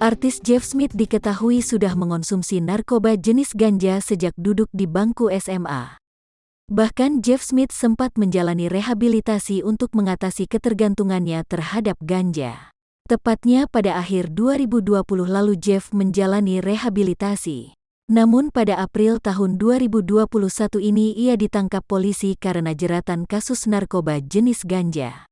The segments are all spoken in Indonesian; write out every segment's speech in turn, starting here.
Artis Jeff Smith diketahui sudah mengonsumsi narkoba jenis ganja sejak duduk di bangku SMA. Bahkan Jeff Smith sempat menjalani rehabilitasi untuk mengatasi ketergantungannya terhadap ganja. Tepatnya pada akhir 2020 lalu Jeff menjalani rehabilitasi. Namun pada April tahun 2021 ini ia ditangkap polisi karena jeratan kasus narkoba jenis ganja.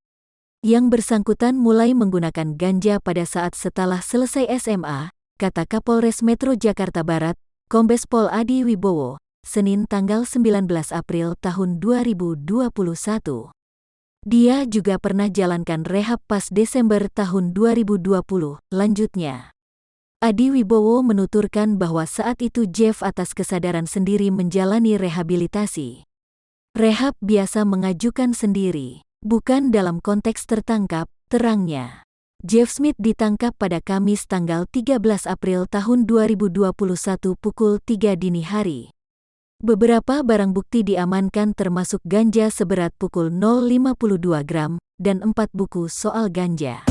Yang bersangkutan mulai menggunakan ganja pada saat setelah selesai SMA, kata Kapolres Metro Jakarta Barat, Kombes Pol Adi Wibowo, Senin tanggal 19 April tahun 2021. Dia juga pernah jalankan rehab pas Desember tahun 2020, lanjutnya. Adi Wibowo menuturkan bahwa saat itu Jeff atas kesadaran sendiri menjalani rehabilitasi. Rehab biasa mengajukan sendiri. Bukan dalam konteks tertangkap, terangnya. Jeff Smith ditangkap pada Kamis tanggal 13 April tahun 2021 pukul 3 dini hari. Beberapa barang bukti diamankan termasuk ganja seberat pukul 0,52 gram dan 4 buku soal ganja.